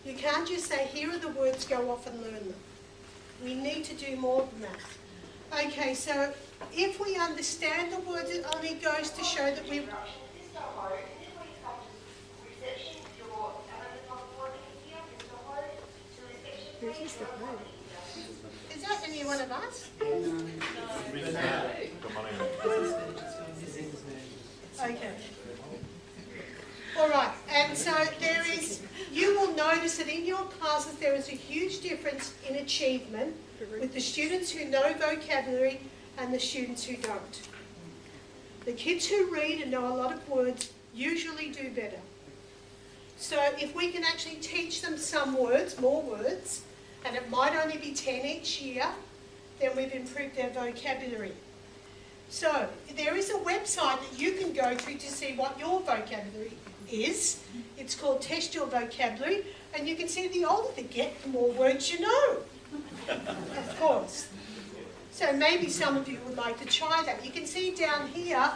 You can't just say, here are the words, go off and learn them. We need to do more than that. Okay, so if we understand the words, it only goes to show that we... Is that any one of us? Okay. All right, and so there is, you will notice that in your classes there is a huge difference in achievement with the students who know vocabulary and the students who don't. The kids who read and know a lot of words usually do better. So if we can actually teach them some words, more words, and it might only be 10 each year, then we've improved their vocabulary. So there is a website that you can go to see what your vocabulary is. It's called Test Your Vocabulary, and you can see the older they get, the more words you know. Of course. So maybe some of you would like to try that. You can see down here,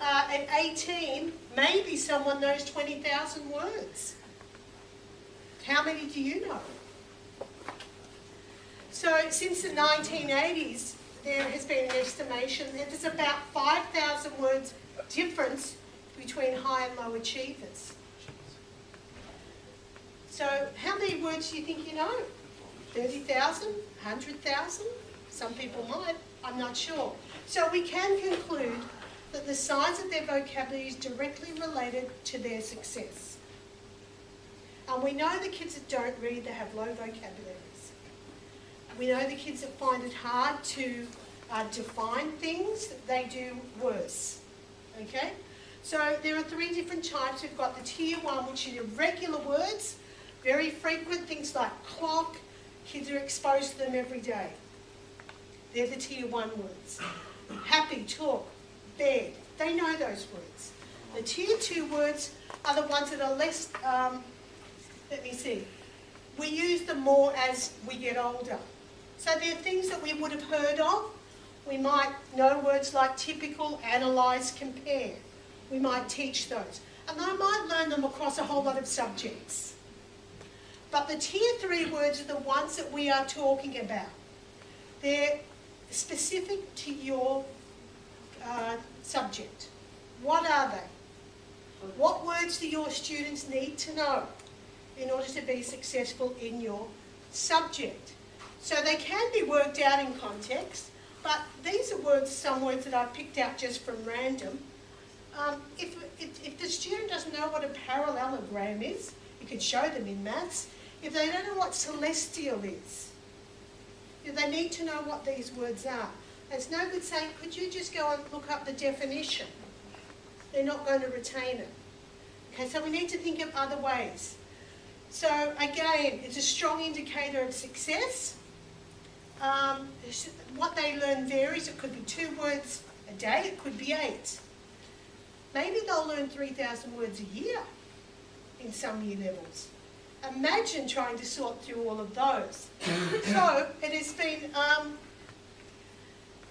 at 18, maybe someone knows 20,000 words. How many do you know? So since the 1980s, there has been an estimation that there's about 5,000 words difference between high and low achievers. So how many words do you think you know? 30,000? 100,000? Some people might, I'm not sure. So we can conclude that the size of their vocabulary is directly related to their success. And we know the kids that don't read, they have low vocabularies. We know the kids that find it hard to define things, they do worse. Okay? So there are 3 different types. We've got the tier 1, which are irregular words, very frequent, things like clock. Kids are exposed to them every day. They're the tier 1 words. Happy, talk, bed, they know those words. The tier 2 words are the ones that are less, let me see, we use them more as we get older. So they're things that we would have heard of. We might know words like typical, analyse, compare. We might teach those. And I might learn them across a whole lot of subjects. But the tier 3 words are the ones that we are talking about. They're specific to your subject. What are they? What words do your students need to know in order to be successful in your subject? So they can be worked out in context, but these are words, some words that I've picked out just from random. If the student doesn't know what a parallelogram is, you could show them in maths. If they don't know what celestial is, they need to know what these words are. It's no good saying, could you just go and look up the definition? They're not going to retain it. Okay, so we need to think of other ways. So again, it's a strong indicator of success. What they learn varies. It could be 2 words a day, it could be 8. Maybe they'll learn 3,000 words a year in some year levels. Imagine trying to sort through all of those. So it has been,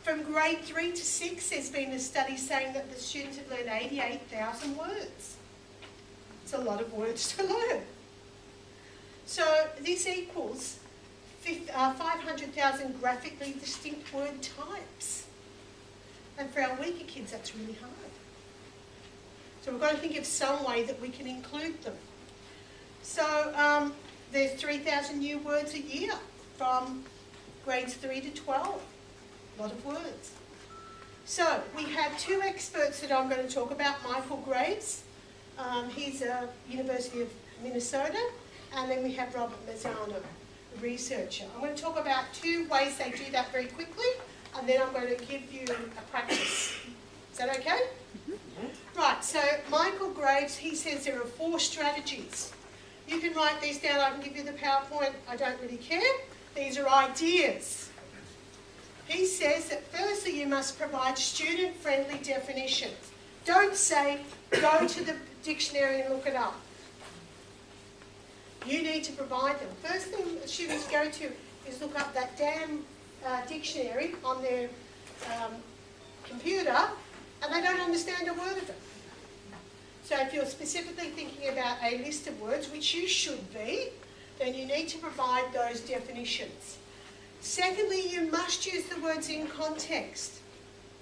from grade 3 to 6, there's been a study saying that the students have learned 88,000 words. It's a lot of words to learn. So this equals 500,000 graphically distinct word types. And for our weaker kids, that's really hard. So we've got to think of some way that we can include them. So there's 3,000 new words a year from grades 3 to 12. A lot of words. So we have 2 experts that I'm going to talk about. Michael Graves, he's a University of Minnesota, and then we have Robert Mazzano, a researcher. I'm going to talk about 2 ways they do that very quickly, and then I'm going to give you a practice. Is that okay? Mm-hmm. Right, so Michael Graves, he says there are 4 strategies. You can write these down. I can give you the PowerPoint. I don't really care. These are ideas. He says that firstly you must provide student-friendly definitions. Don't say, go to the dictionary and look it up. You need to provide them. First thing students go to is look up that damn dictionary on their computer, and they don't understand a word of it. So if you're specifically thinking about a list of words, which you should be, then you need to provide those definitions. Secondly, you must use the words in context.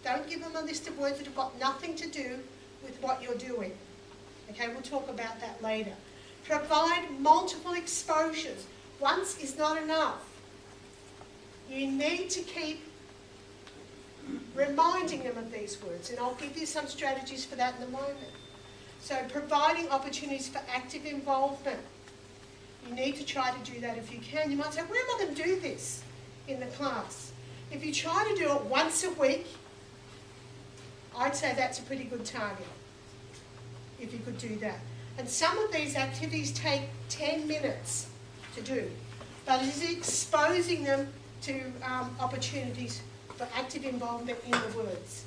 Don't give them a list of words that have got nothing to do with what you're doing. Okay, we'll talk about that later. Provide multiple exposures. Once is not enough. You need to keep reminding them of these words, and I'll give you some strategies for that in a moment. So providing opportunities for active involvement. You need to try to do that if you can. You might say, where am I going to do this in the class? If you try to do it once a week, I'd say that's a pretty good target, if you could do that. And some of these activities take 10 minutes to do, but it is exposing them to opportunities for active involvement in the words.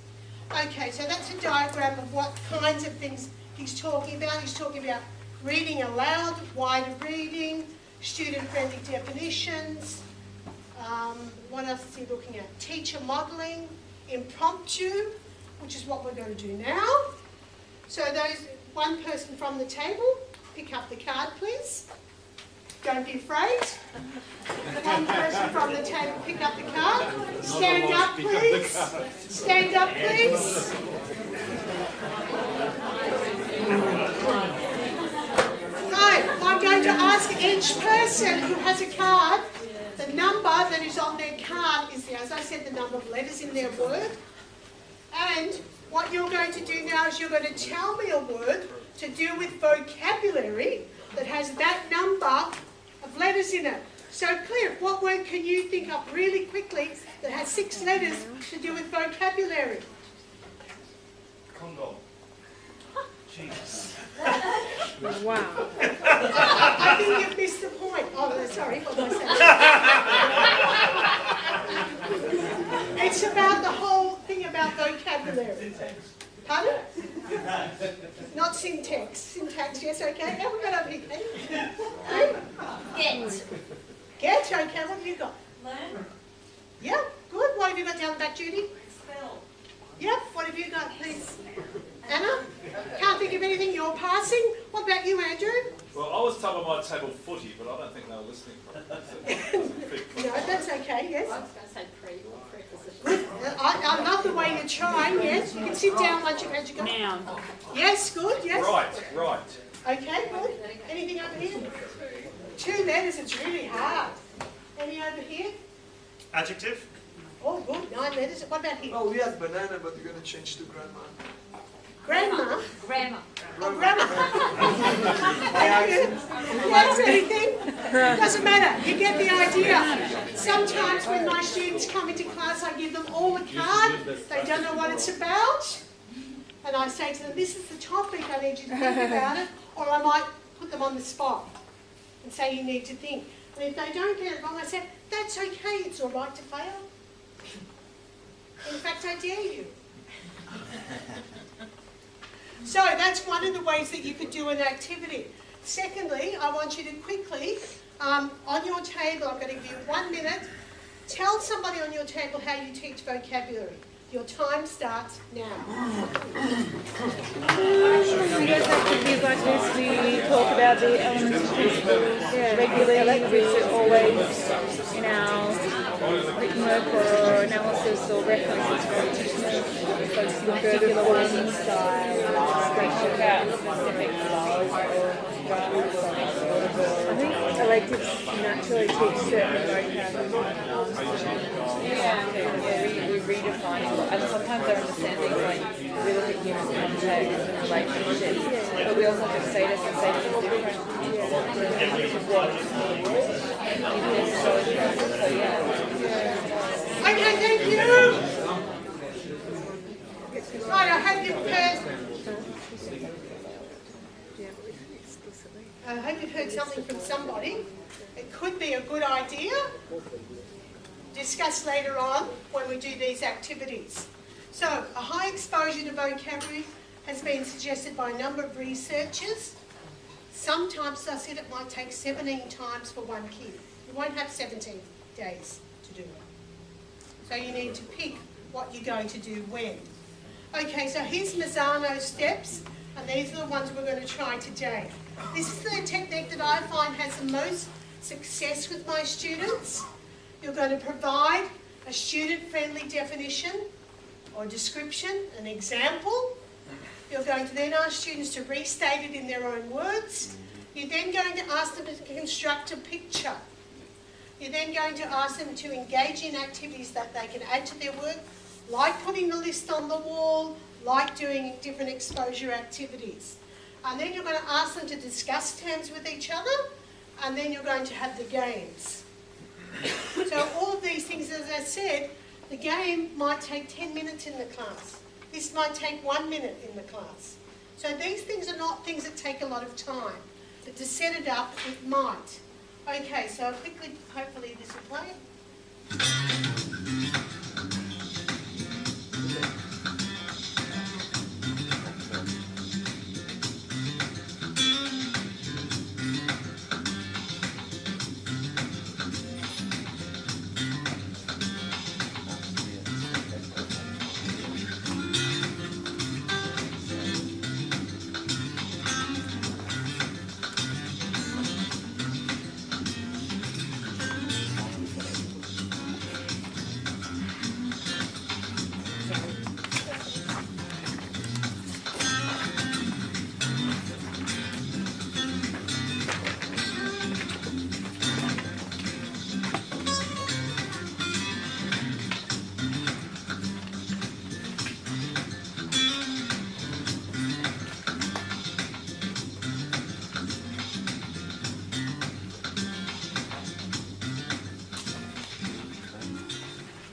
Okay, so that's a diagram of what kinds of things he's talking about. He's talking about reading aloud, wider reading, student-friendly definitions. What else is he looking at? Teacher modelling, impromptu, which is what we're going to do now. So those, one person from the table, pick up the card please. Don't be afraid. One person from the table, pick up the card. Stand up please. Stand up please. Right, I'm going to ask each person who has a card, the number that is on their card is, as I said, the number of letters in their word. And what you're going to do now is you're going to tell me a word to do with vocabulary that has that number of letters in it. So Cliff, what word can you think of really quickly that has 6 letters to do with vocabulary? Condom. Jesus. Wow. I think you've missed the point. Oh, sorry, what did I say? It's about the whole thing about vocabulary. Pardon? Not syntax. Syntax, yes, okay. Have we got over here, Kate? Get. Get, okay, what have you got? Learn. Yeah, good. What have you got down the back, Judy? Spell. Yep, what have you got, please? Anna? Can't think of anything, you're passing. What about you, Andrew? Well, I was told I might table footy, but I don't think they were listening. No, that's okay, yes. I was going to say pre or preposition. I love the way you're trying, yes. You can sit down once you've had your go. Noun. Yes, good, yes. Right. Okay, good. Anything over here? 2 letters, it's really hard. Any over here? Adjective. Oh, good, 9 letters. What about here? Oh, we had banana, but we're going to change to grandma. Grandma? Grammar. Oh, grandma. Thank you. Yes, anything? Doesn't matter. You get the idea. Sometimes when my students come into class, I give them all a card. They don't know what it's about. And I say to them, this is the topic, I need you to think about it. Or I might put them on the spot and say, you need to think. And if they don't get it wrong, I say, that's okay, it's all right to fail. In fact, I dare you. So that's one of the ways that you could do an activity. Secondly, I want you to quickly, on your table, I'm going to give you 1 minute, tell somebody on your table how you teach vocabulary. Your time starts now. You guys have to be like this. We talk about the elements of principles regularly. We always in our written work or analysis or references for teaching focusing on particular ones, speak about specific styles or I think electives naturally teach certain vocabulary. We redefine it, and sometimes our understanding, like we look at human context and relationships, but we also have to say this and say this is different. Okay, thank you. Right, I hope you've heard something from somebody. It could be a good idea. Discuss later on when we do these activities. So, a high exposure to vocabulary has been suggested by a number of researchers. Sometimes I said it might take 17 times for one kid. You won't have 17 days to do it. So you need to pick what you're going to do when. Okay, so here's Mazzano's steps, and these are the ones we're going to try today. This is the technique that I find has the most success with my students. You're going to provide a student-friendly definition or description, an example. You're going to then ask students to restate it in their own words. You're then going to ask them to construct a picture. You're then going to ask them to engage in activities that they can add to their work, like putting the list on the wall, like doing different exposure activities. And then you're going to ask them to discuss terms with each other, and then you're going to have the games. So all of these things, as I said, the game might take 10 minutes in the class. This might take 1 minute in the class. So these things are not things that take a lot of time, but to set it up, it might. Okay, so quickly, hopefully this will play.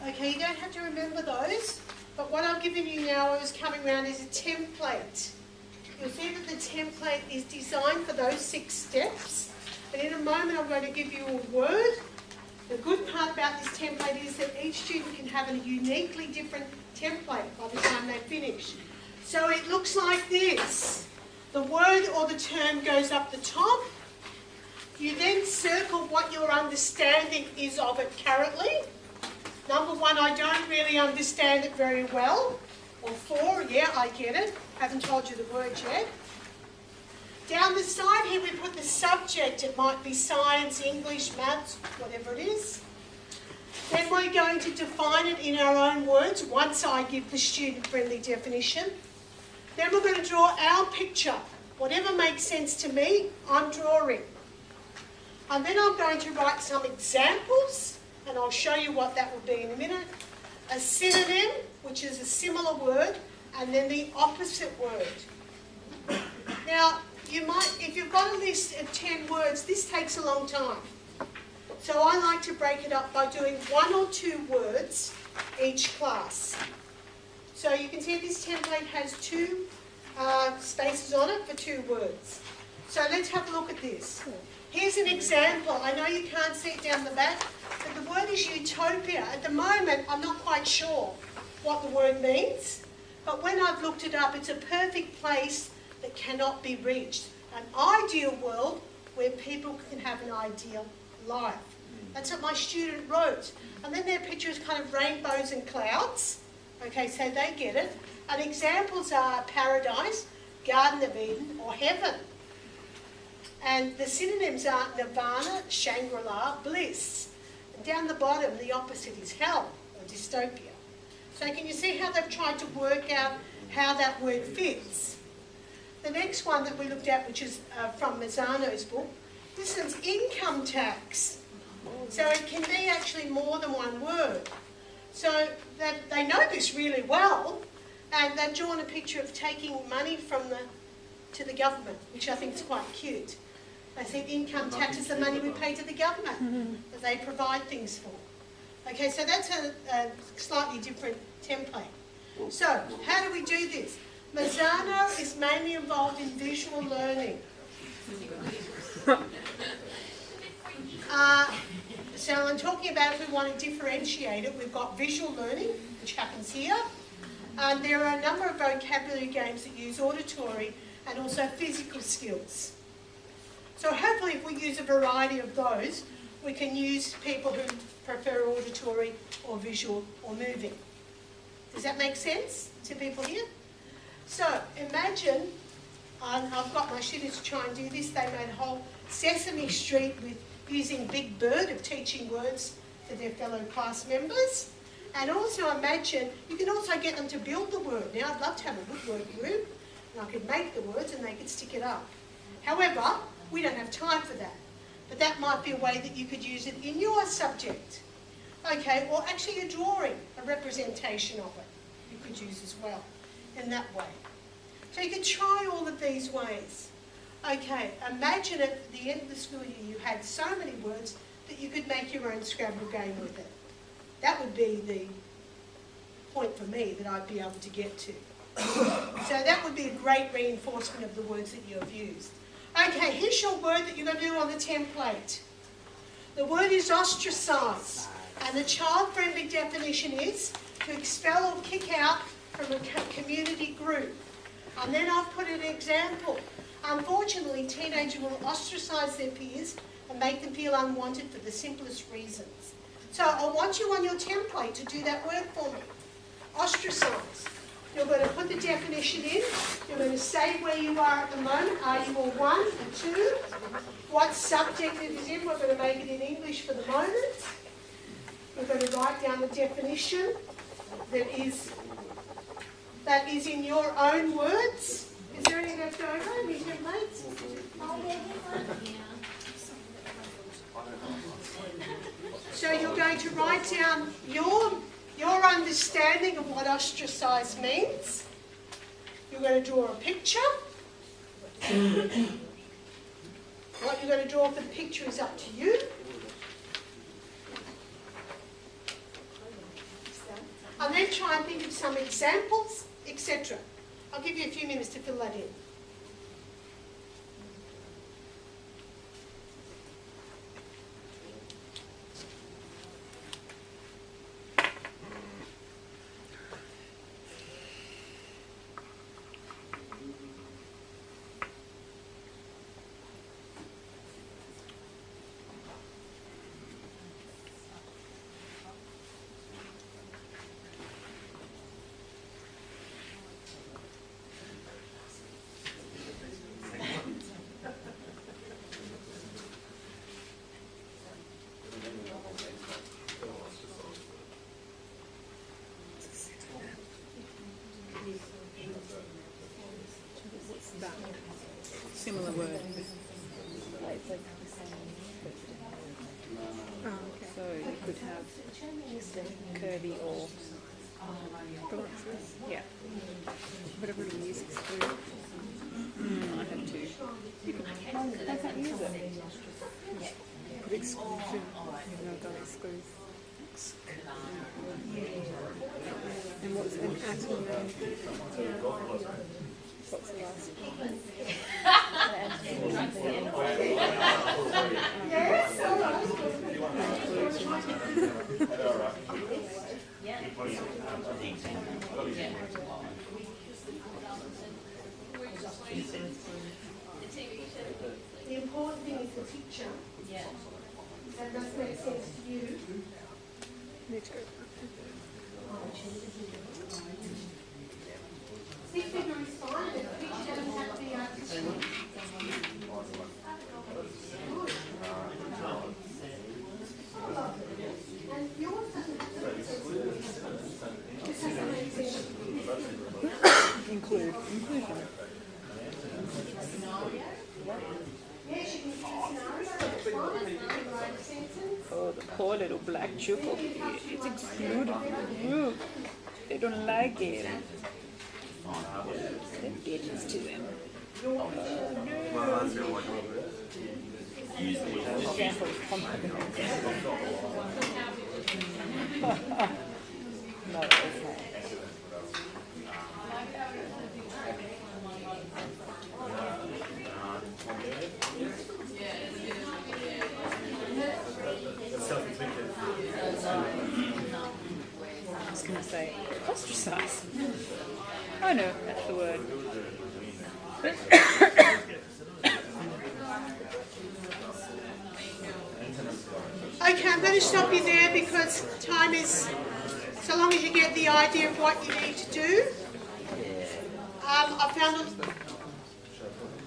Okay, you don't have to remember those, but what I've given you now is coming around is a template. You'll see that the template is designed for those 6 steps, and in a moment I'm going to give you a word. The good part about this template is that each student can have a uniquely different template by the time they finish. So it looks like this. The word or the term goes up the top. You then circle what your understanding is of it currently. Number 1, I don't really understand it very well. Or 4, yeah, I get it. Haven't told you the word yet. Down the side here we put the subject. It might be science, English, maths, whatever it is. Then we're going to define it in our own words once I give the student-friendly definition. Then we're going to draw our picture. Whatever makes sense to me, I'm drawing. And then I'm going to write some examples, and I'll show you what that will be in a minute. A synonym, which is a similar word, and then the opposite word. Now, you might, if you've got a list of 10 words, this takes a long time. So I like to break it up by doing 1 or 2 words each class. So you can see this template has 2 spaces on it for 2 words. So let's have a look at this. Here's an example. I know you can't see it down the back, but the word is utopia. At the moment, I'm not quite sure what the word means, but when I've looked it up, it's a perfect place that cannot be reached. An ideal world where people can have an ideal life. That's what my student wrote. And then their picture is kind of rainbows and clouds. Okay, so they get it. And examples are paradise, Garden of Eden, or heaven. And the synonyms are nirvana, Shangri-La, bliss. And down the bottom, the opposite is hell, or dystopia. So can you see how they've tried to work out how that word fits? The next one that we looked at, which is from Mazzano's book, this is income tax. So it can be actually more than 1 word. So they know this really well, and they've drawn a picture of taking money from to the government, which I think is quite cute. They think income tax is the money we pay to the government that they provide things for. Okay, so that's a slightly different template. So how do we do this? Mazzano is mainly involved in visual learning. So I'm talking about if we want to differentiate it, we've got visual learning, which happens here. There are a number of vocabulary games that use auditory and also physical skills. So hopefully if we use a variety of those, we can use people who prefer auditory or visual or moving. Does that make sense to people here? So imagine, I've got my students to try and do this, they made a whole Sesame Street with using Big Bird of teaching words to their fellow class members. And also imagine, you can also get them to build the word. Now I'd love to have a woodwork group, and I could make the words and they could stick it up. However, we don't have time for that. But that might be a way that you could use it in your subject. Okay, or actually a drawing, a representation of it, you could use as well in that way. So you could try all of these ways. Okay, imagine at the end of the school year you had so many words that you could make your own Scrabble game with it. That would be the point for me that I'd be able to get to. So that would be a great reinforcement of the words that you have used. Okay, here's your word that you're going to do on the template. The word is ostracise, and the child-friendly definition is to expel or kick out from a community group. And then I've put an example. Unfortunately, teenagers will ostracise their peers and make them feel unwanted for the simplest reasons. So I want you on your template to do that word for me. Ostracise. You're going to put the definition in. You're going to say where you are at the moment. Are you a 1, a 2? What subject it is in. We're going to make it in English for the moment. We're going to write down the definition that is in your own words. Is there any left over? Any templates? So you're going to write down your understanding of what ostracise means. You're going to draw a picture. What you're going to draw for the picture is up to you. And then try and think of some examples, etc. I'll give you a few minutes to fill that in. Similar word. So you could have curvy or yeah. Whatever it is, exclude. I have two. You can I can't use it. Put exclusion. No, don't exclude. And what's an atom then? What's the last one? The important thing is the picture. That must make sense to you. Me too. Stick figure is fine, but the picture doesn't have to be artistic. And yours doesn't have to make sense to you. It just has to make sense to you. Inclusion. Yes, you can use scenarios, that's fine. You can write a sentence. Oh, the poor little black chuckle. It's excluded. Ooh, they don't like it. Then bitches to them. Example of compliment. Not okay. I was going to say ostracise. Oh no, that's the word. Okay, I'm going to stop you there because time is, so long as you get the idea of what you need to do. I found a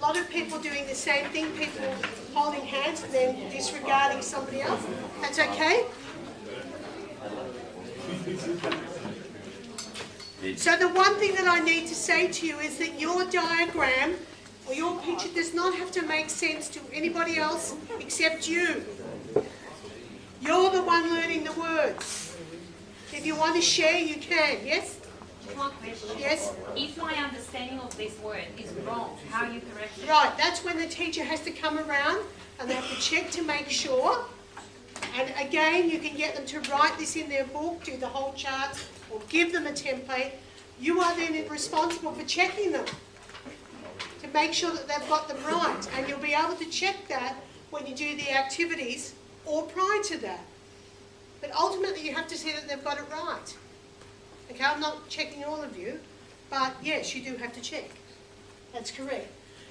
lot of people doing the same thing. People holding hands and then disregarding somebody else. That's okay? So the one thing that I need to say to you is that your diagram or your picture does not have to make sense to anybody else except you. You're the one learning the words. If you want to share, you can. Yes? One question. Yes? If my understanding of this word is wrong, how you correct it? Right, that's when the teacher has to come around and they have to check to make sure. And again, you can get them to write this in their book, do the whole chart, or give them a template. You are then responsible for checking them to make sure that they've got them right. And you'll be able to check that when you do the activities or prior to that. But ultimately, you have to see that they've got it right. Okay, I'm not checking all of you, but yes, you do have to check. That's correct.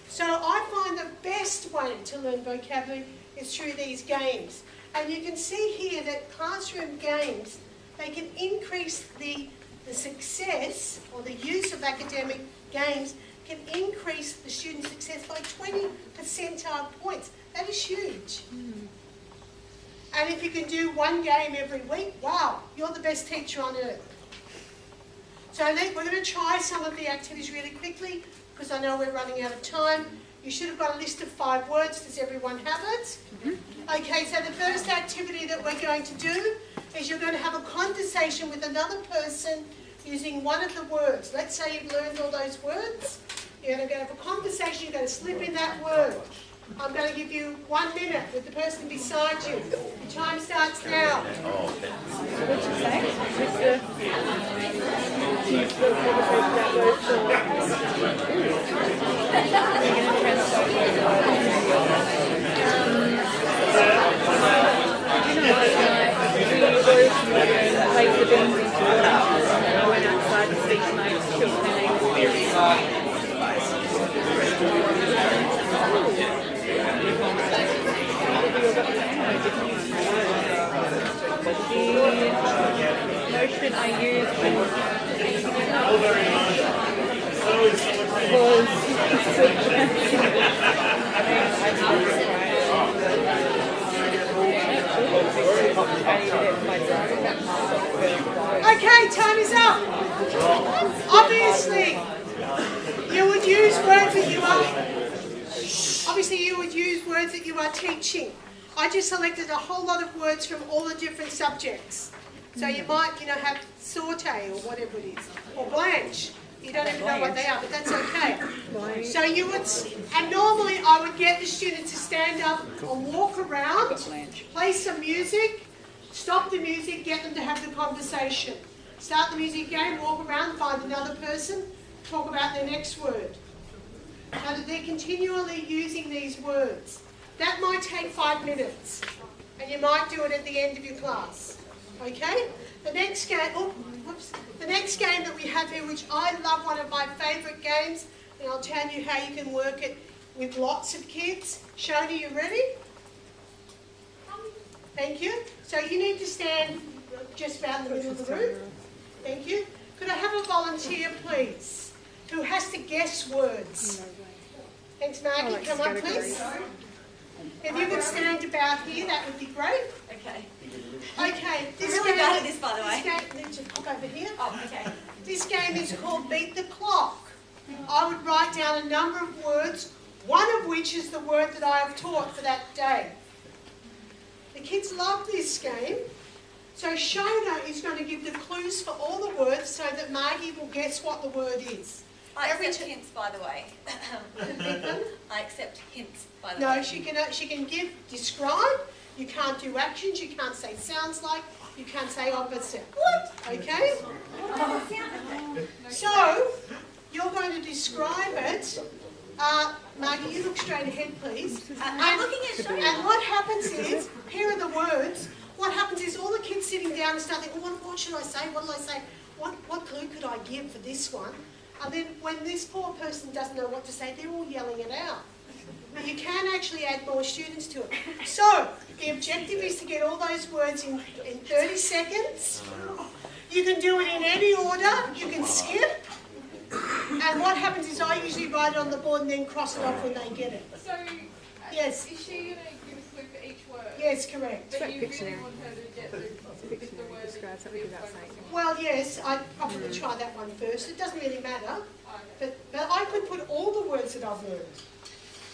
So I find the best way to learn vocabulary is through these games. And you can see here that classroom games, they can increase the success or the use of academic games can increase the student success by 20 percentile points. That is huge. And if you can do one game every week, wow, you're the best teacher on earth. So we're going to try some of the activities really quickly because I know we're running out of time. You should have got a list of 5 words. Does everyone have it? Okay, so the first activity that we're going to do is you're going to have a conversation with another person using one of the words. Let's say you've learned all those words. You're going to have a conversation. You're going to slip in that word. I'm going to give you 1 minute with the person beside you. Your time starts now. What did you say? Use the conversation that word for. You're going to translate those words. You know, last night we borrowed some water and placed the beans into water. I went outside to speak to my children and the motion I used Okay, time is up. Obviously, you would use words that you are teaching. I just selected a whole lot of words from all the different subjects. So you might, have saute or whatever it is, or blanch. You don't even know what they are, but that's okay. So you would, and normally I would get the student to stand up and walk around, play some music, stop the music, get them to have the conversation. Start the music again, walk around, find another person, talk about their next word. So that they're continually using these words. That might take 5 minutes, and you might do it at the end of your class. Okay? The next game, the next game that we have here, which I love, one of my favourite games, and I'll tell you how you can work it with lots of kids. Shona, you ready? Thank you. So you need to stand just about in the middle of the room. Thank you. Could I have a volunteer, please, who has to guess words? Thanks, Maggie. Come on, please. If you could stand about here, that would be great. Okay. Okay. I'm really bad at this, by the way. This game, just pop over here. Oh, okay. This game is called Beat the Clock. I would write down a number of words, one of which is the word that I have taught for that day. The kids love this game. So Shona is going to give the clues for all the words so that Margie will guess what the word is. I accept hints, by the way. I accept hints, by the way. No, she can describe. You can't do actions. You can't say sounds like. You can't say opposite. What? Okay? So, you're going to describe it. Margie, you look straight ahead, please. I'm looking at Shona. And what happens is, here are the words. What happens is all the kids sitting down and start thinking, what should I say? What will I say? What clue could I give for this one? And then when this poor person doesn't know what to say, they're all yelling it out. But you can actually add more students to it. So, the objective is to get all those words in 30 seconds. You can do it in any order. You can skip. And what happens is I usually write it on the board and then cross it off when they get it. So, Yes, Is she going to give a clue for each word? yes, correct. But like you really Pictionary. want her to get the Pictionary word describes that something you're without saying focusing on. Well, yes, I'd probably try that one first. It doesn't really matter, Okay. but I could put all the words that I've learned.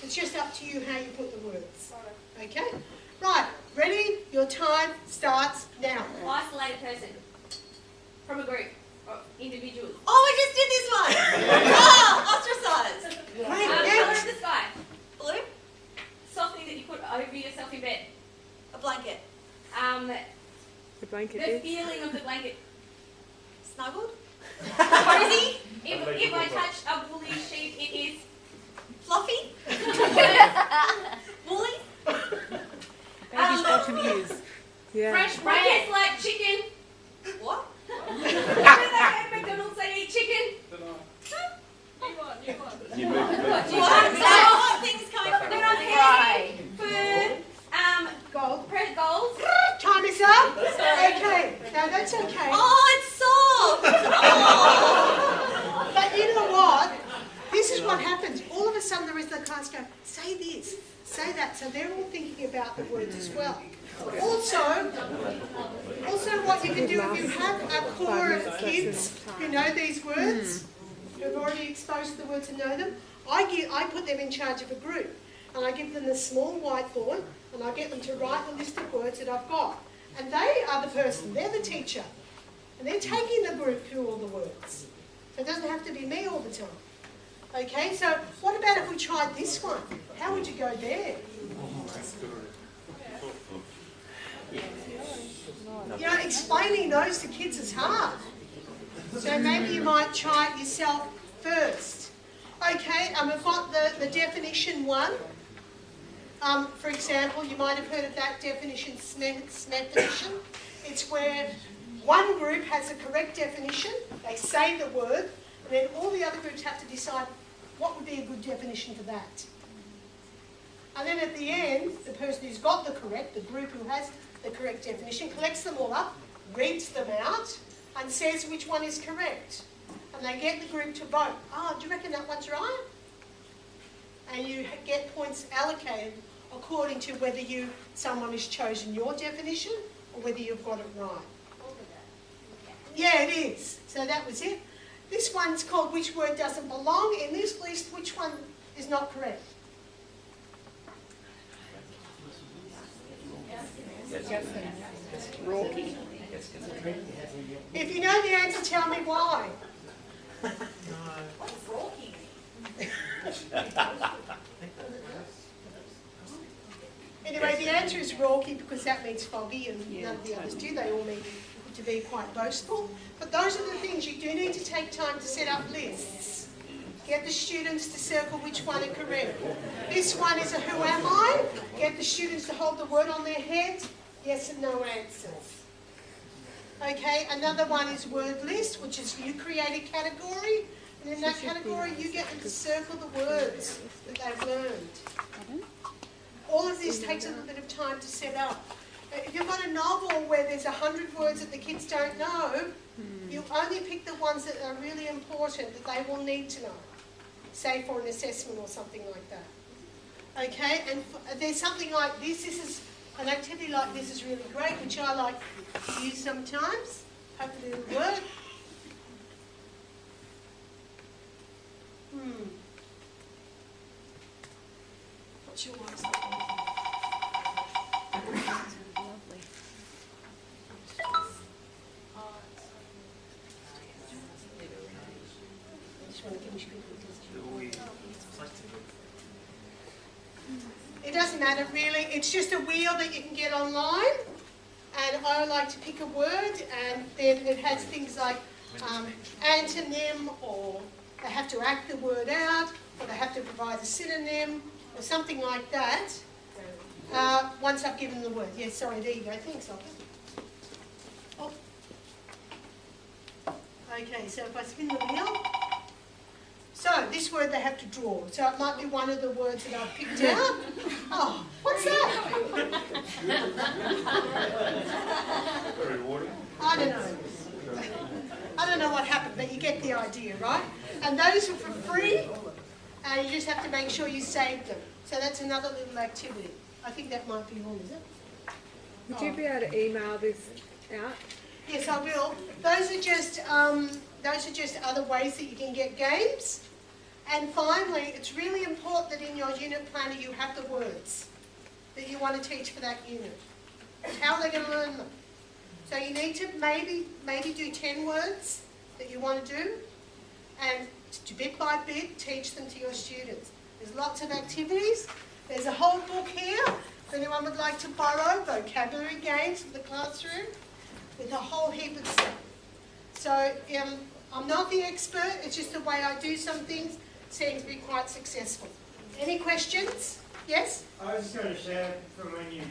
It's just up to you how you put the words. Righto. Okay? Right, ready? Your time starts now. Isolated person from a group of individuals. Oh, I just did this one. Oh, ostracized. Great, Colour next. of the sky. Blue, Something that you put over yourself in bed. a blanket. The blanket The is. feeling of the blanket. Snuggled, Cozy. If I touch a woolly sheet, it is fluffy, woolly, Baby's bottom is. Yeah. fresh bread like chicken. what? Remember that at McDonald's they eat chicken? New one. What? So things coming from They're the on candy, food, Gold. gold. Time is up. Okay, now that's okay. Oh, it's soft. But you know what? This is what happens. All of a sudden the rest of the class go, say this, say that. So they're all thinking about the words as well. Also what you can do if you have a core of kids who know these words, who have already exposed to the words and know them, I put them in charge of a group. And I give them a small whiteboard and I get them to write the list of words that I've got. And they are the person, they're the teacher. And they're taking the group through all the words. So it doesn't have to be me all the time. Okay, so what about if we tried this one? How would you go there? You know, explaining those to kids is hard. So maybe you might try it yourself first. Okay, we've got the definition one. For example, you might have heard of that definition, definition. It's where one group has a correct definition, they say the word, and then all the other groups have to decide what would be a good definition for that. And then at the end, the person who's got the group who has the correct definition, collects them all up, reads them out, and says which one is correct. And they get the group to vote. Oh, do you reckon that one's right? And you get points allocated according to whether someone has chosen your definition or whether you've got it right. Yeah, it is. So that was it. This one's called Which Word Doesn't Belong. In this list, which one is not correct? Rocky. If you know the answer, tell me why. What's rocking? Anyway, the answer is Rorky because that means foggy and none of the others do. They all mean to be quite boastful. But those are the things you do need to take time to set up lists. Get the students to circle which one are correct. This one is a who am I. Get the students to hold the word on their head. Yes and no answers. Okay, another one is word list, which is you create a category. And in that category, you get them to circle the words that they've learned. All of this takes a little bit of time to set up. If you've got a novel where there's 100 words that the kids don't know, you only pick the ones that are really important that they will need to know, say for an assessment or something like that. Okay, and there's something like this. This is an activity like this is really great, which I like to use sometimes. Hopefully it'll work. Not sure why it's not working. It doesn't matter really, it's just a wheel that you can get online, and I like to pick a word, and then it has things like antonym, or they have to act the word out, or they have to provide a synonym, or something like that, once I've given the word. Yes, sorry, there you go, thanks, Olga. Oh. Okay, so if I spin the wheel, so this word they have to draw. So it might be one of the words that I've picked out. Oh, what's that? Very rewarding. I don't know. I don't know what happened, but you get the idea, right? And those are for free, and you just have to make sure you save them. So that's another little activity. I think that might be all, is it? Would you be able to email this out? Yes, I will. Those are just other ways that you can get games. And finally, it's really important that in your unit planner you have the words that you want to teach for that unit. How are they going to learn them? So you need to maybe do 10 words that you want to do, and bit by bit teach them to your students. There's lots of activities. There's a whole book here if anyone would like to borrow, vocabulary games for the classroom, with a whole heap of stuff. So I'm not the expert, it's just the way I do some things seems to be quite successful. Any questions? Yes? I was just going to share from when you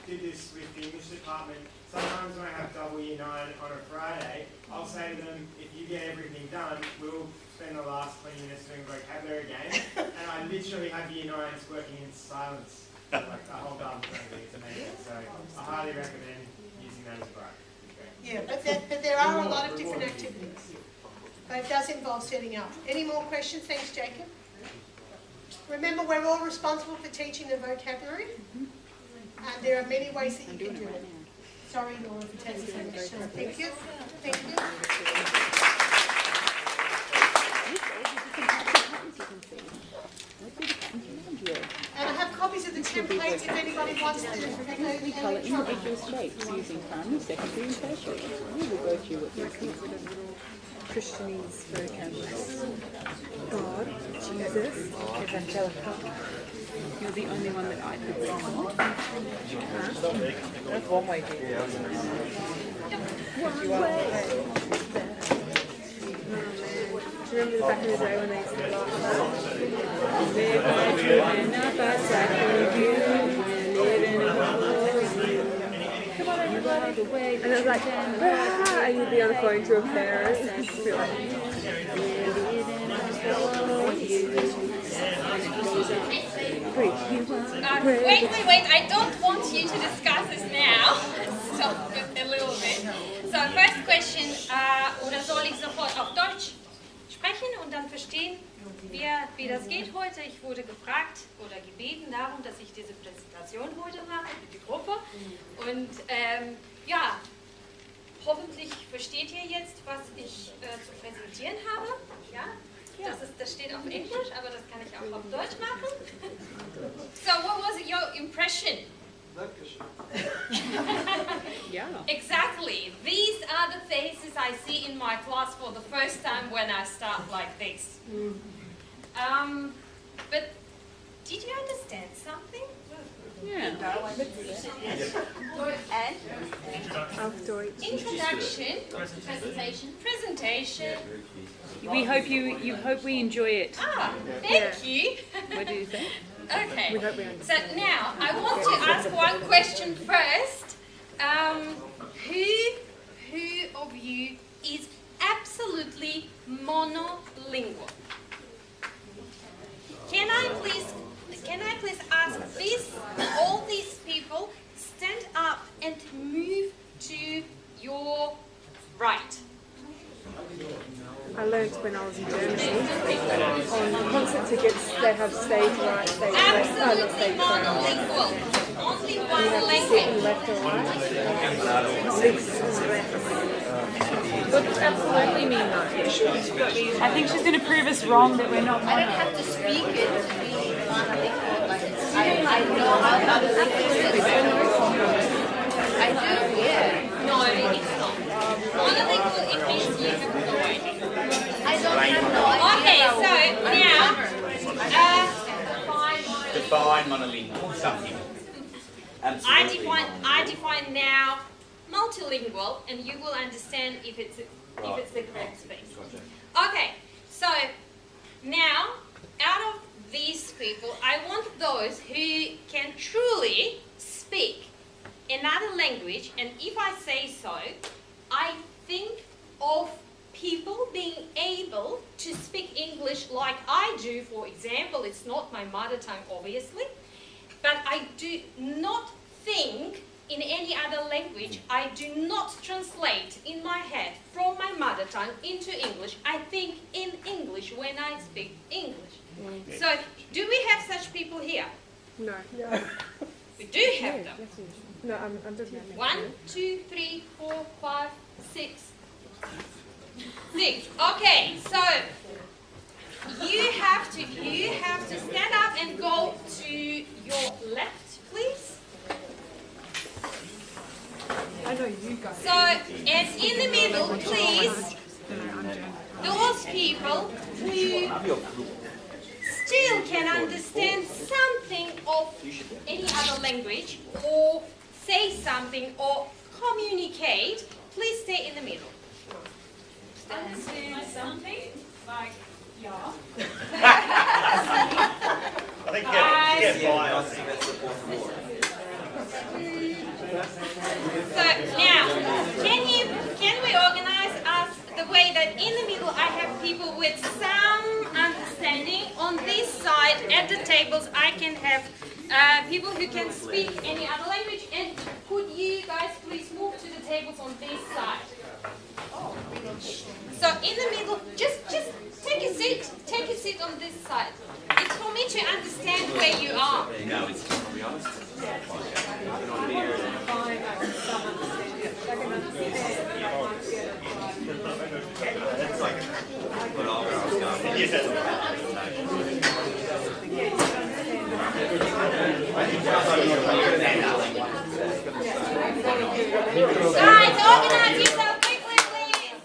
did this with the English department. Sometimes when I have double year 9 on a Friday, I'll say to them, if you get everything done, we'll spend the last 20 minutes doing vocabulary games. And I literally have year 9s working in silence, like the whole garden thing. It's amazing. So I highly recommend using that as well. Yeah, but there are a lot of different activities. But it does involve setting up. Any more questions? Thanks, Jacob. Remember, we're all responsible for teaching the vocabulary. And there are many ways that you can do it. Sorry, Laura, for taking so much time. Thank you. Thank you. And I have copies of the templates if anybody wants to. We colour individual shapes using primary, secondary and tertiary. We will go through what these Christianese vocabulary. God, Jesus, Evangelica. You're the only one that I could think of. That's one way to do it. Do you remember the back of the day when they used to laugh about live by true and not by sight for you, living in a world. Come on, everybody. And it was like, "Rah!" And you'd be on the phone to a parent and just be like, Wait, I don't want you to discuss this now. Stop it a little bit. So, first question, oder soll ich sofort auf Deutsch sprechen und dann verstehen, wie das geht heute? Ich wurde gefragt oder gebeten darum, dass ich diese Präsentation heute mache für die Gruppe. Und ja, hoffentlich versteht ihr jetzt, was ich zu präsentieren habe. Ja? Das steht auf Englisch, aber das kann ich auch auf Deutsch machen. So, what was your impression? Yeah. Exactly. These are the faces I see in my class for the first time when I start like this. But did you understand something? Yeah. Introduction, presentation. We hope we enjoy it. Ah, thank you. What do you think? Okay. So now I want to ask one question first. Who of you is absolutely monolingual? Can I please ask all these people stand up and move to your right? I learned when I was in Germany, on concert tickets they have stage right, stage left, not Absolutely stage right. monolingual. Only You one have to sit language. in left or right, links and left. What does absolutely mean though? I think she's going to prove us wrong that we're not mono. I don't have to speak it to be monolingual, but I know how other languages I do, yeah. No, it's not. Monolingual, it means you have no idea. I don't have no idea. Okay, so now, Define monolingual, something. I define now multilingual, and you will understand if it's the correct space. Okay, so now out of these people, I want those who can truly speak another language, and if I say so, I think of people being able to speak English like I do. For example, it's not my mother tongue, obviously, but I do not think in any other language. I do not translate in my head from my mother tongue into English. I think in English when I speak English. So, do we have such people here? No. We do have them. No, I'm just 1, 2, 3, 4, 5, 6. 6. Okay, so you have to stand up and go to your left, please. I know you guys. So, and in the middle, please, those people who still can understand something of any other language or say something or communicate, please stay in the middle. Understand something like yeah. I think get by. So now, can we organize us the way that in the middle I have people with some understanding? On this side at the tables I can have people who can speak any other language, and could you guys please move to the tables on this side? So in the middle, just take a seat on this side. It's for me to understand where you are. No, it's to be honest. Guys, organize yourself quickly, please.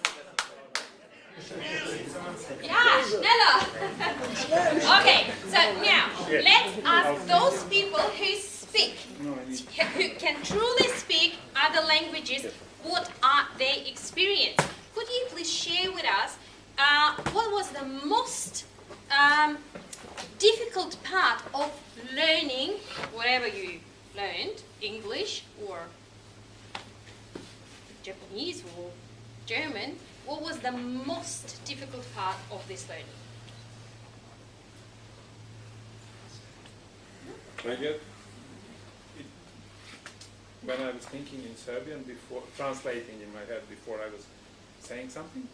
Yeah, schneller. Okay, so now let's ask those people who speak, who can truly speak other languages, what are their experience? Could you please share with us what was the most difficult part of learning whatever you learned, English or Japanese or German? What was the most difficult part of this learning? When I was thinking in Serbian before, translating in my head before I was saying something,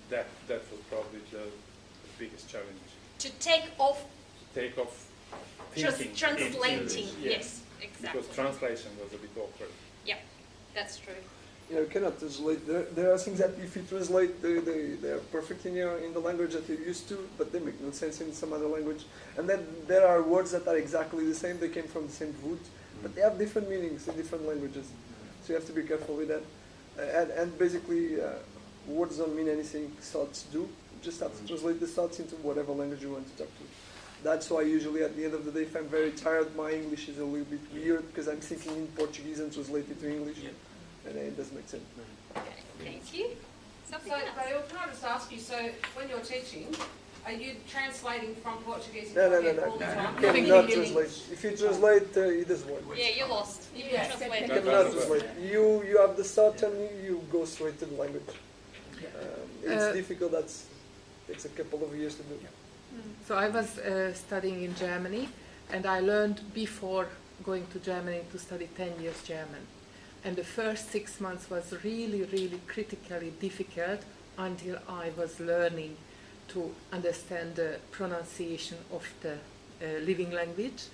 that was probably the biggest challenge. To take off thinking. translating, yes, exactly. Because translation was a bit awkward. Yeah, that's true. You cannot translate. There are things that if you translate, they are perfect in the language that you're used to, but they make no sense in some other language. And then there are words that are exactly the same. They came from the same root, but they have different meanings in different languages. So you have to be careful with that. And basically, words don't mean anything. Thoughts do. You just have to translate the thoughts into whatever language you want to talk to. That's why usually at the end of the day, if I'm very tired, my English is a little bit weird because I'm thinking in Portuguese and translate it to English. And it doesn't make sense. Okay, thank you. Something So else? they all kind of ask you, so when you're teaching, are you translating from Portuguese No, into English all the time? You cannot translate. If you translate, it doesn't work. Yeah, you're lost. You Yeah. can translate. You cannot translate. You have the thought and you go straight to the language. It's difficult. Takes a couple of years to do. So I was studying in Germany, and I learned before going to Germany to study 10 years German. And the first 6 months was really, really critically difficult until I was learning to understand the pronunciation of the living language.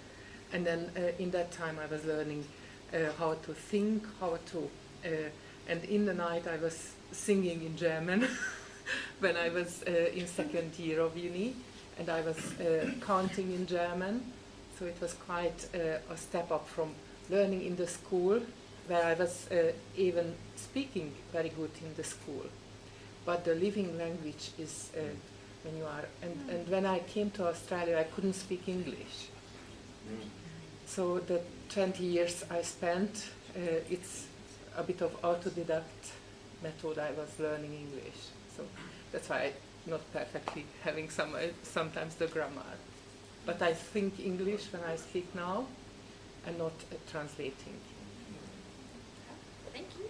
And then in that time I was learning how to think, and in the night I was singing in German when I was in second year of uni, and I was counting in German. So it was quite a step up from learning in the school, where I was even speaking very good in the school. But the living language is when you are, and when I came to Australia, I couldn't speak English. So the 20 years I spent, it's a bit of autodidact method I was learning English. So that's why I'm not perfectly having sometimes the grammar. But I think English when I speak now, and not translating. Thank you.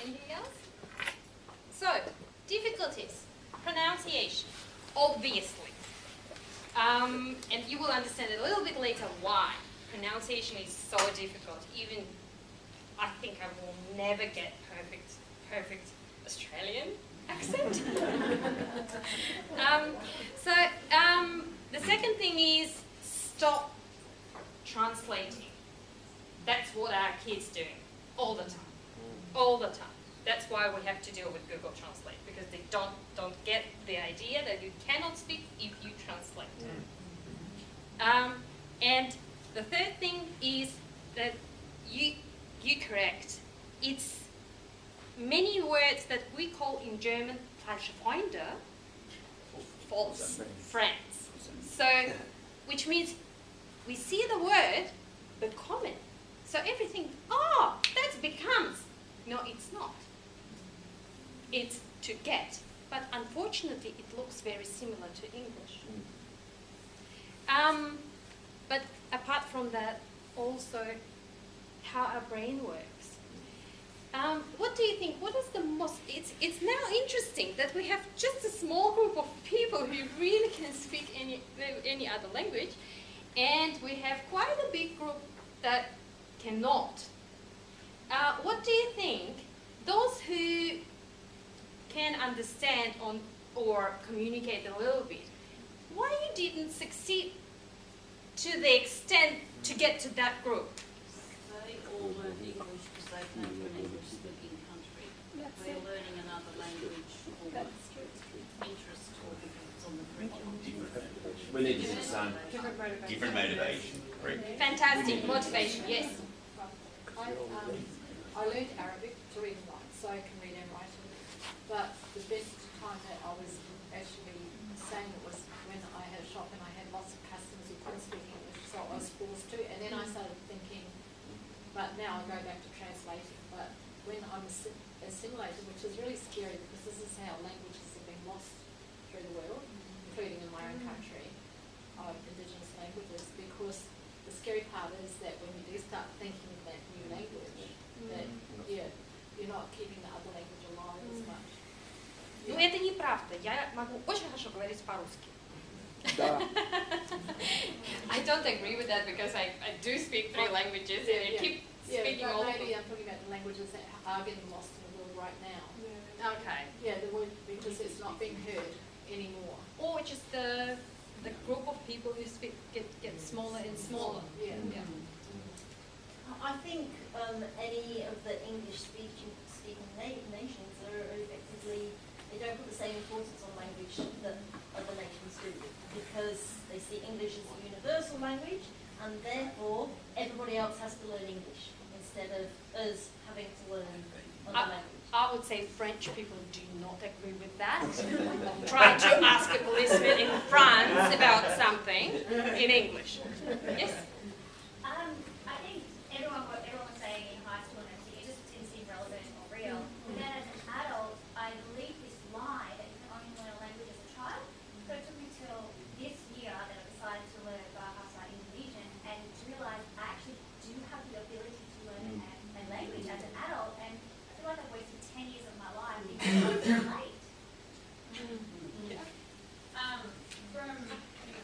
Anything else? So, difficulties. Pronunciation, obviously. And you will understand a little bit later why. Pronunciation is so difficult. Even, I think I will never get perfect Australian. accent. The second thing is stop translating. That's what our kids do all the time. All the time. That's why we have to deal with Google Translate, because they don't get the idea that you cannot speak if you translate. And the third thing is that you correct. It's many words that we call in German falsche Freunde, false friends. So, which means we see the word, the comment. So everything, that becomes. No, it's not. It's to get. But unfortunately, it looks very similar to English. But apart from that, also how our brain works. What do you think? What is the most? It's now interesting that we have just a small group of people who really can speak any other language, and we have quite a big group that cannot. What do you think? Those who can understand or communicate a little bit, why you didn't succeed to the extent to get to that group? They all learn English because they came from an English-speaking country. We're learning another language for interest or because it's on the curriculum. We need different motivation. Correct. Fantastic motivation, yes. I learned Arabic to read and write, so I can read and write it. But the best time that I was actually saying it was when I had a shop and I had lots of customers who couldn't speak English, so I was forced to. And then I started thinking, but now I go back to translating. But when I'm assimilated, which is really scary because this is how languages have been lost through the world, including in my own country, Indigenous languages, because the scary part is that when you do start thinking of that new language, that you're not keeping the other language alive as much. Ну, это неправда. Я могу очень хорошо говорить по-русски. I don't agree with that because I do speak 3 languages and I keep speaking all of them. Maybe I'm talking about the languages that are getting lost in the world right now. Okay. Yeah, the word, because it's not being heard anymore. Or just the group of people who speak get smaller and smaller. Yeah. I think any of the English-speaking nations are effectively, they don't put the same importance on language that other nations do, because they see English as a universal language, and therefore everybody else has to learn English instead of us having to learn other language. I would say French people do not agree with that. Try to ask a policeman in France about something in English. Yes? I think what everyone was saying in high school and everything, it just didn't seem relevant or real. But then as an adult, I believed this lie that you can only learn a language as a child. So it took me till this year that I decided to learn Bahasa Indonesian and to realise I actually do have the ability to learn a language as an adult, and I feel like I've wasted 10 years of my life because I was so late. From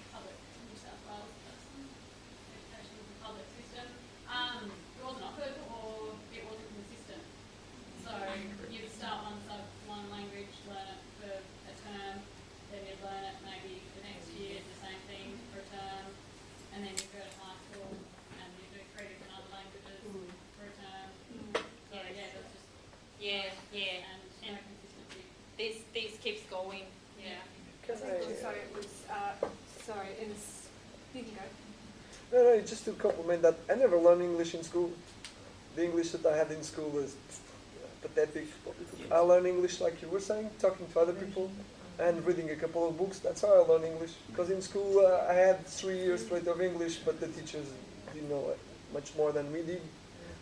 public New South Wales person, education was the public system, it wasn't offered or it wasn't consistent. So you'd start one language, learn it for a term, then you'd learn it maybe the next year, the same thing for a term, and then you'd go to high school and you do 3 different other languages for a term. So yeah, that's just and no consistency. This keeps going. Yeah. Sorry, it was, sorry, you can go. No, just to compliment that, I never learned English in school. The English that I had in school was pathetic. I learned English like you were saying, talking to other people and reading a couple of books. That's how I learned English. Because in school I had 3 years straight of English, but the teachers didn't know much more than we did.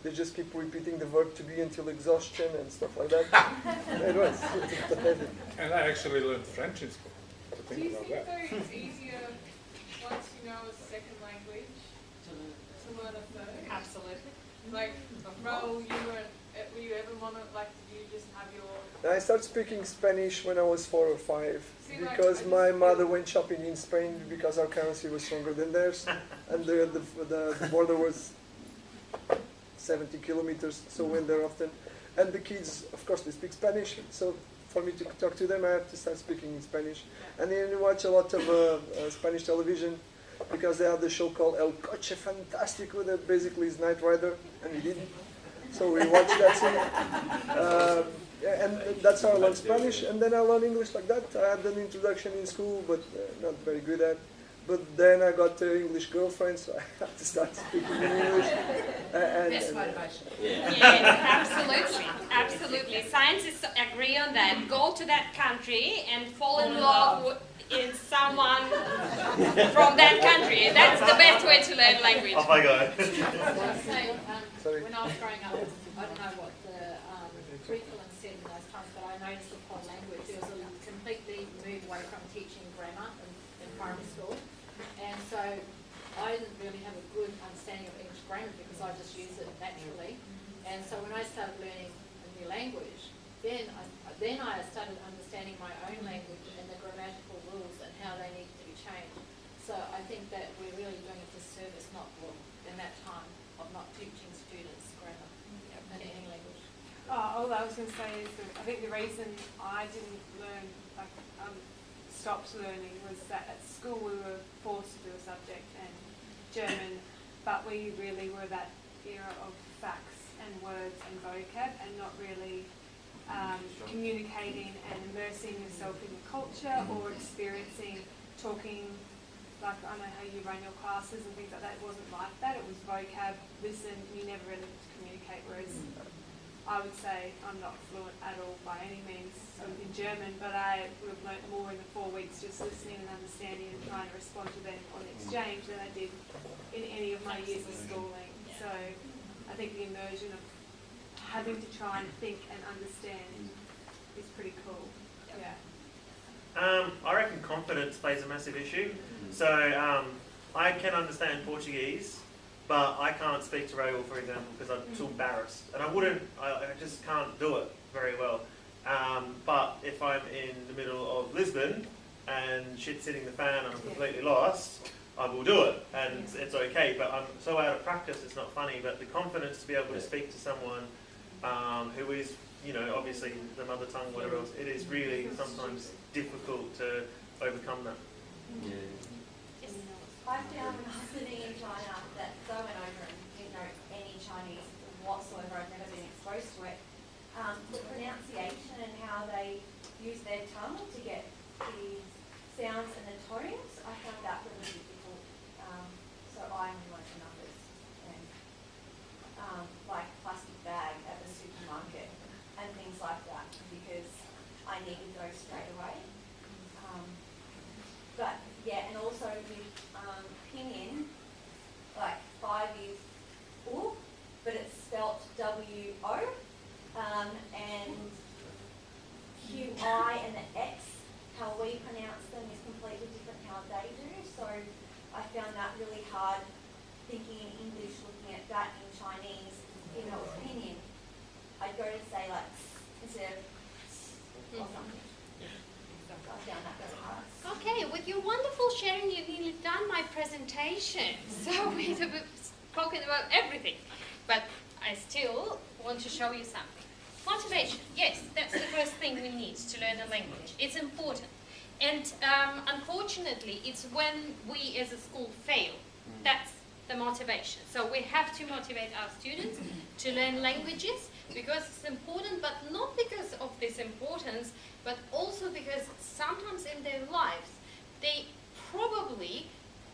They just keep repeating the verb to be until exhaustion and stuff like that. It was pathetic. And I actually learned French in school. Do you think though it's easier once you know a second language to learn a third? Absolutely. Like, Raul, were you ever want to, like, did you just have your... I started speaking Spanish when I was 4 or 5 because my mother went shopping in Spain because our currency was stronger than theirs, and the border was 70 kilometers, so went there often. And the kids, of course, they speak Spanish, so for me to talk to them, I have to start speaking in Spanish. And then you watch a lot of Spanish television, because they have the show called El Coche Fantástico that basically is Knight Rider, and we didn't. So we watched that scene. And that's how I learned Spanish, and then I learned English like that. I had an introduction in school, but not very good at. But then I got an English girlfriend, so I had to start speaking in English. Best motivation. Yeah, absolutely, absolutely. Scientists agree on that. Go to that country and fall in love in someone from that country. That's the best way to learn language. Off I go. When I was growing up, I don't know what the curriculum said in those times, but I noticed the whole language. There was a completely move away from teaching grammar in primary school. And so I didn't really have a good understanding of English grammar because I just used it naturally. And so when I started learning a new language, then I started understanding my own language and the grammatical rules and how they need to be changed. So I think that we're really doing a disservice in that time of not teaching students grammar in any language. All I was going to say is that I think the reason I didn't learn, stopped learning, was that at school we were forced to do a subject and German, but we really were that era of facts and words and vocab and not really communicating and immersing yourself in the culture or experiencing talking, like I know how you run your classes and things like that. It wasn't like that. It was vocab, listen, you never really got to communicate, whereas I would say I'm not fluent at all by any means in German, but I would have learnt more in the 4 weeks just listening and understanding and trying to respond to them on exchange than I did in any of my years of schooling. So I think the immersion of having to try and think and understand is pretty cool. Yeah. I reckon confidence plays a massive issue. So I can understand Portuguese, but I can't speak to Raoul, for example, because I'm too embarrassed. And I just can't do it very well. But if I'm in the middle of Lisbon and shit's hitting the fan and I'm completely lost, I will do it. And it's okay, but I'm so out of practice it's not funny. But the confidence to be able to speak to someone who is, obviously the mother tongue, whatever else, it is really sometimes difficult to overcome that. I found when I was living in China that I went over and didn't know any Chinese whatsoever. I'd never been exposed to it. The pronunciation and how they use their tongue to get the sounds and the tones, I found that really difficult. So I memorised the numbers and like plastic bag at the supermarket and things like that because I needed those straight away. But yeah, and also with pinyin, like 5 is U, but it's spelt W-O, and Q-I and the X, how we pronounce them is completely different how they do, so I found that really hard thinking in English, looking at that in Chinese, even though it was pinyin. I'd go to say like instead of or something. I found that very hard. Okay, with your wonderful sharing, you've nearly done my presentation. So we've spoken about everything. But I still want to show you something. Motivation. Yes, that's the first thing we need to learn a language. It's important. And unfortunately, it's when we as a school fail. That's the motivation. So we have to motivate our students to learn languages because it's important, but not because of this importance, but also because sometimes in their lives, they probably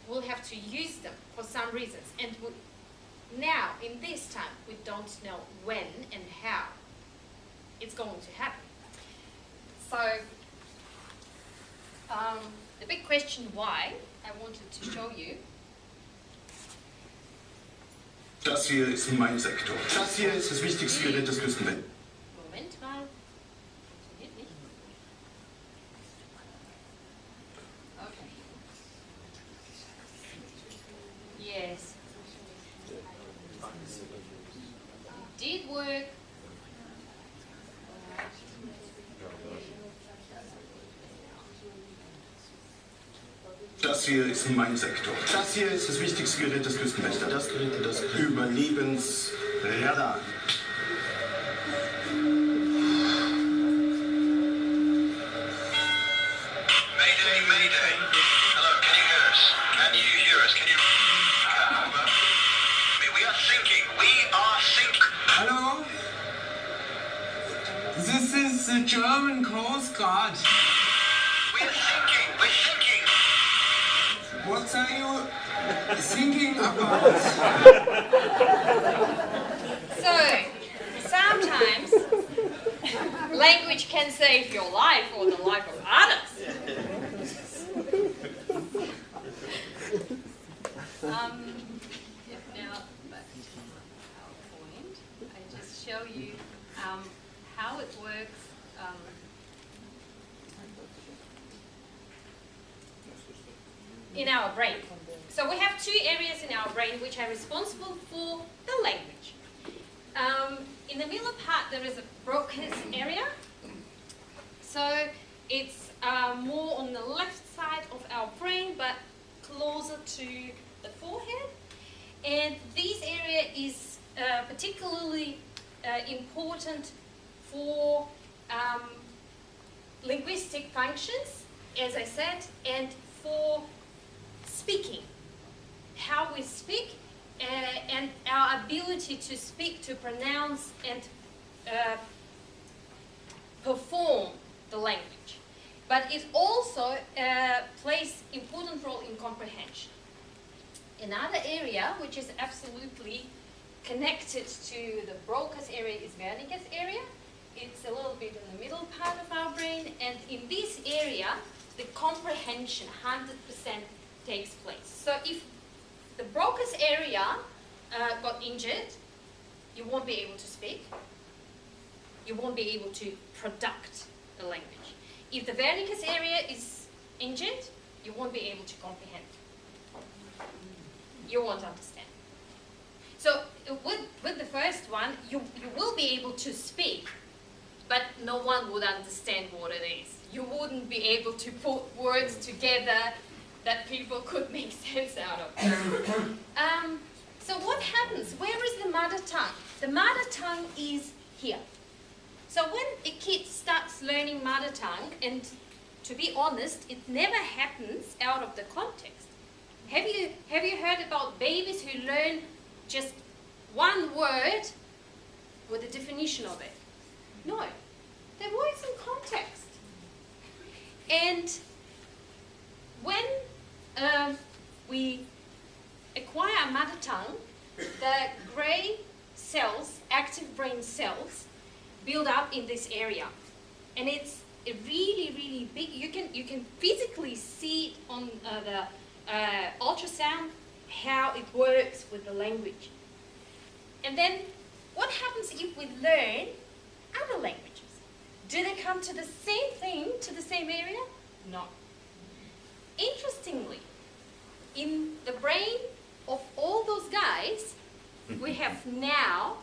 will have to use them for some reasons. And now, in this time, we don't know when and how it's going to happen. So, the big question why I wanted to show you. Das hier ist in meinem Sektor. Das hier ist das wichtigste Gerät des Küstenwettbewerbs. Moment mal. Funktioniert nicht. Okay. Yes. It did work. Das hier ist in meinem Sektor. Das hier ist das wichtigste Gerät des Küstenwächters. Das Gerät, das Überlebensradar. the German Coast Guard. We're thinking. What are you thinking about? So, sometimes language can save your life or the life of others. Now, back to our point, I just show you how it works. In our brain. So we have two areas in our brain which are responsible for the language. In the middle part there is a Broca's area. So it's more on the left side of our brain but closer to the forehead. And this area is particularly important for linguistic functions, as I said, and for speaking, how we speak, and our ability to speak, to pronounce, and perform the language. But it also plays important role in comprehension. Another area which is absolutely connected to the Broca's area is Wernicke's area. It's a little bit in the middle part of our brain, and in this area, the comprehension 100% takes place. So if the Broca's area got injured, you won't be able to speak. You won't be able to product the language. If the Wernicke's area is injured, you won't be able to comprehend. You won't understand. So with the first one, you will be able to speak, but no one would understand what it is. You wouldn't be able to put words together that people could make sense out of. So what happens? Where is the mother tongue? The mother tongue is here. So when a kid starts learning mother tongue, and to be honest, it never happens out of the context. Have you heard about babies who learn just one word with a definition of it? No. They're words in context. And when we acquire a mother tongue, the grey cells, active brain cells, build up in this area. And it's really, really big. You can physically see it on the ultrasound, how it works with the language. And then what happens if we learn other languages? Do they come to the same thing, to the same area? No. Interestingly, in the brain of all those guys, we have now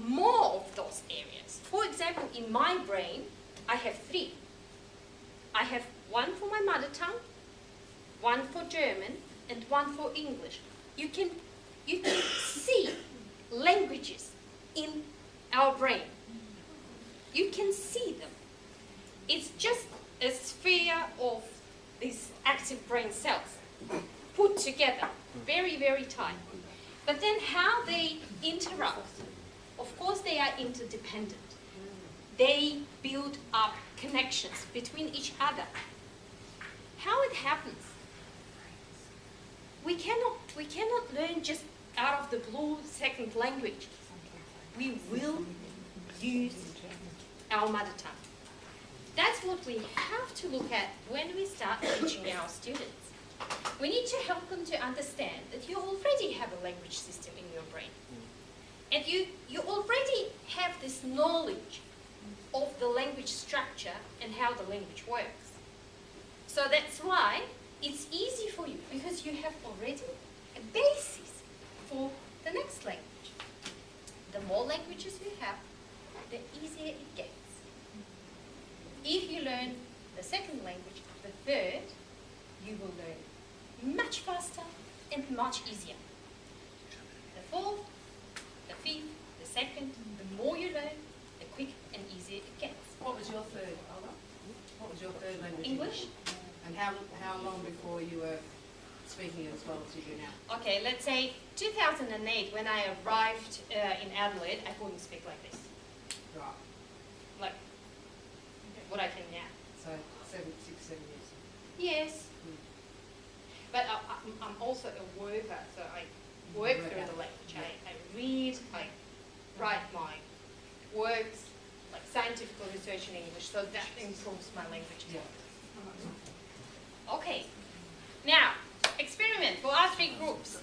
more of those areas. For example, in my brain, I have 3. I have one for my mother tongue, one for German, and one for English. You can see languages in our brain. You can see them. It's just a sphere of these active brain cells put together, very, very tight. But then how they interact, of course they are interdependent. They build up connections between each other. How it happens? We cannot learn just out of the blue second language. We will use our mother tongue. That's what we have to look at when we start teaching our students. We need to help them to understand that you already have a language system in your brain. And you already have this knowledge of the language structure and how the language works. So that's why it's easy for you, because you have already a basis for the next language. The more languages you have, the easier it gets. If you learn the second language, the third, you will learn much faster and much easier. The fourth, the fifth, the second, the more you learn, the quicker and easier it gets. What was your third, Olga? What was your third language? English. And how long before you were speaking it as well as you do now? Okay, let's say 2008, when I arrived in Adelaide, I couldn't speak like this. Right. Like, what I can now. So 6, 7 years. Yes. But I'm also a worker, so I work through the language. I read, I write my works, like scientific research in English, so that improves my language. Okay. Now, experiment for our 3 groups.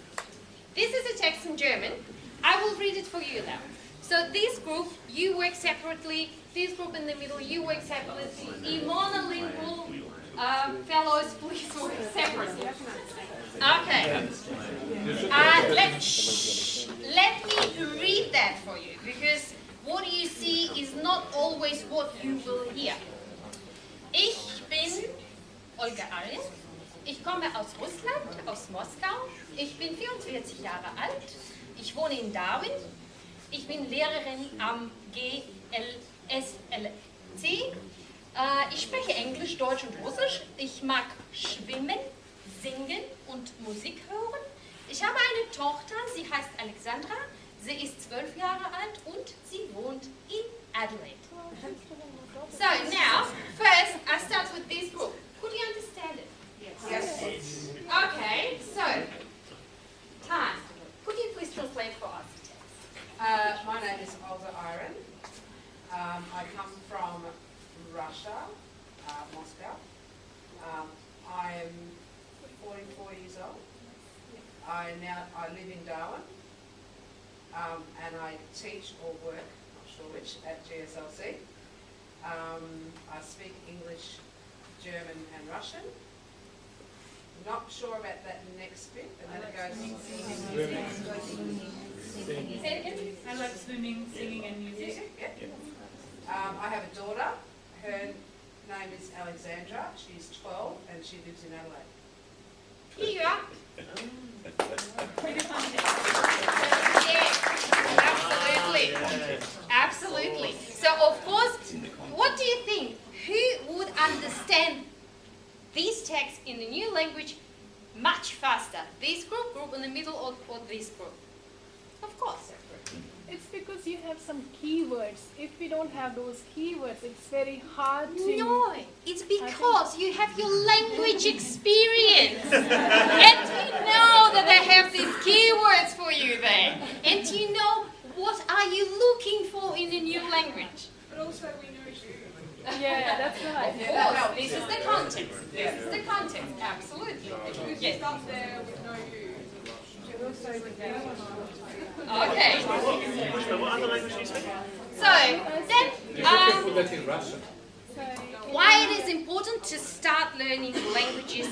This is a text in German. I will read it for you now. So this group, you work separately. This group in the middle, you work separately. The monolingual fellows, please work separately. Okay. Let me read that for you, because what you see is not always what you will hear. Ich bin Olga Arjen. Ich komme aus Russland, aus Moskau. Ich bin 44 Jahre alt. Ich wohne in Darwin. Ich bin Lehrerin am GSLC. Ich spreche Englisch, Deutsch und Russisch. Ich mag schwimmen, singen und Musik hören. Ich habe eine Tochter, sie heißt Alexandra. Sie ist 12 Jahre alt und sie wohnt in Adelaide. So now, first I start with this group. Could you understand it? Yes. Okay, so, Tan, could you please translate for us? My name is Olga Iron. I come from Russia, Moscow. I am 44 years old. I live in Darwin, and I teach or work, not sure which, at GSLC. I speak English, German and Russian. Not sure about that next bit, and then it goes... I like swimming, singing and music. I have a daughter. Her name is Alexandra. She's 12 and she lives in Adelaide. Here you are. Yes, absolutely. So of course, what do you think? Who would understand these texts in a new language much faster? This group in the middle, or this group? Of course. It's because you have some keywords. If we don't have those keywords, it's very hard to... No, it's because you have your language experience. And you know that they have these keywords for you there. And you know what are you looking for in a new language. But also we know you. Yeah, that's right. Of course, this is the context. This is the context, absolutely. Because you start there with no you. Okay. What other language do you speak? So, then, why it is important to start learning languages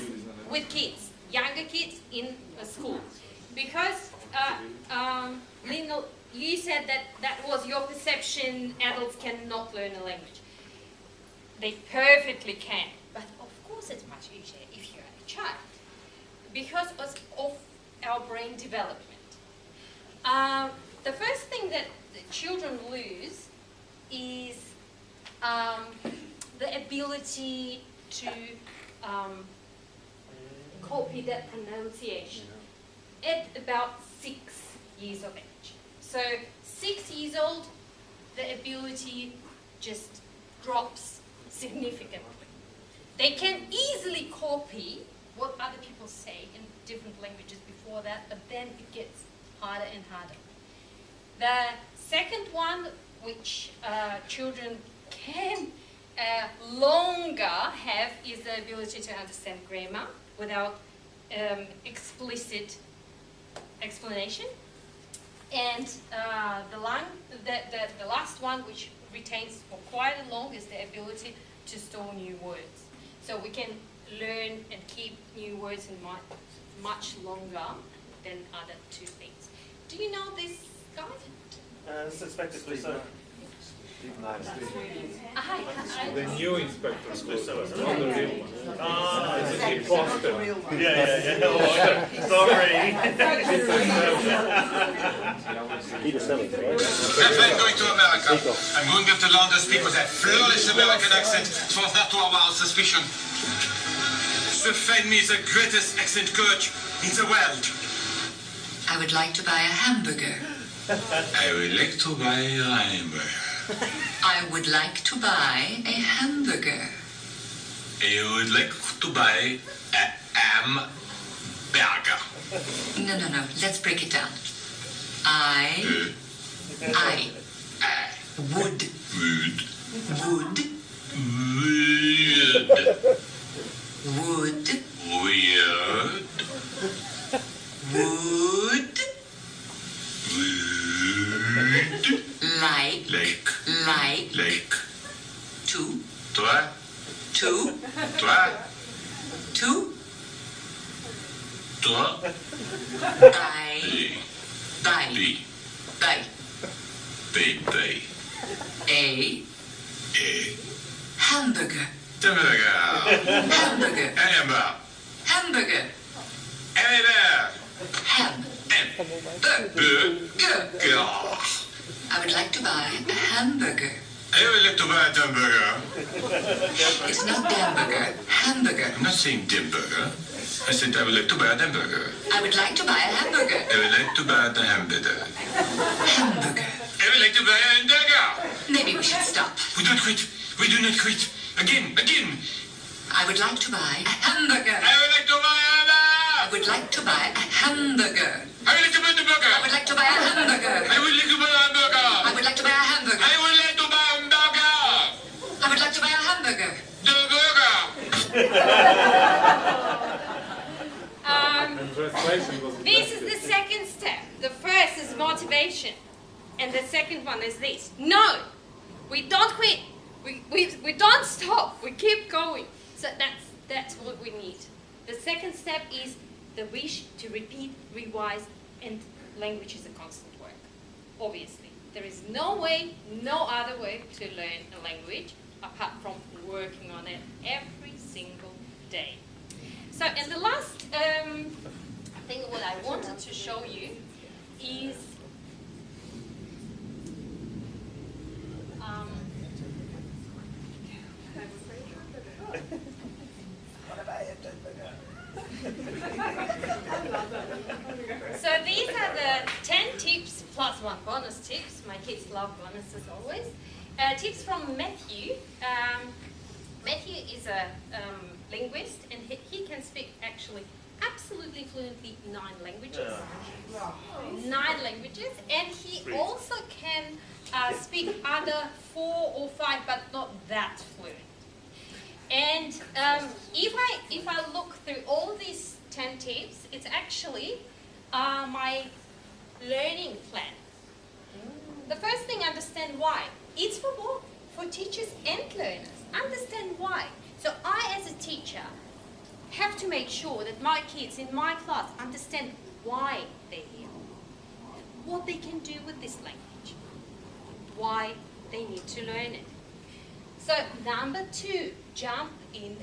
with kids, younger kids in a school. Because, Lina, you said that was your perception, adults cannot learn a language. They perfectly can. But of course it's much easier if you're a child. Because of our brain development. The first thing that the children lose is the ability to copy that pronunciation at about 6 years of age. So 6 years old, the ability just drops significantly. They can easily copy what other people say in different languages before that, but then it gets harder and harder. The second one, which children can longer have, is the ability to understand grammar without explicit explanation. And the last one, which retains for quite long, is the ability to store new words. So we can learn and keep new words in mind much longer than other two things. Do you know this guy? Suspectedly so. The new inspector school, not the real one. It's an imposter. Yeah. Oh, sorry. My friend going to America. I'm going to have to learn to speak with that flawless American accent for her to arouse suspicion. So find me the greatest accent coach in the world. I would like to buy a hamburger. I would like to buy a hamburger. I would like to buy a hamburger. I would like to buy a hamburger. No. Let's break it down. I would like to buy a hamburger. I would like to buy a hamburger. I would like to buy a hamburger. It's not hamburger, hamburger. I'm not saying hamburger. I said I would like to buy a hamburger. I would like to buy a hamburger. I would like to buy the hamburger. Hamburger. I would like to buy a hamburger. Maybe we should stop. We don't quit. We do not quit. Again. I would like to buy a hamburger. I would like to buy a hamburger. I would like to buy a hamburger. I would like to buy the burger. I would like to buy a hamburger. I would like to buy a hamburger. I would like to buy a hamburger. I would like to buy a hamburger. I would like to buy a hamburger. The burger. This is the second step. The first is motivation. And the second one is this. No! We don't quit. We don't stop. We keep going. So that's what we need. The second step is the wish to repeat, revise, and language is a constant work. Obviously. There is no other way to learn a language apart from working on it every single day. So, and the last thing what I wanted to show you is so these are the 10 tips plus one bonus tips. My kids love bonuses always. Tips from Matthew. Matthew is a linguist, and he can speak actually absolutely fluently 9 languages. 9 languages, and he also can speak other 4 or 5, but not that fluent. And if I look through all these 10 tips, it's actually my learning plan. The first thing, understand why. It's for both, for teachers and learners. Understand why. So I, as a teacher, have to make sure that my kids in my class understand why they're here, what they can do with this language, why they need to learn it. So number 2, jump in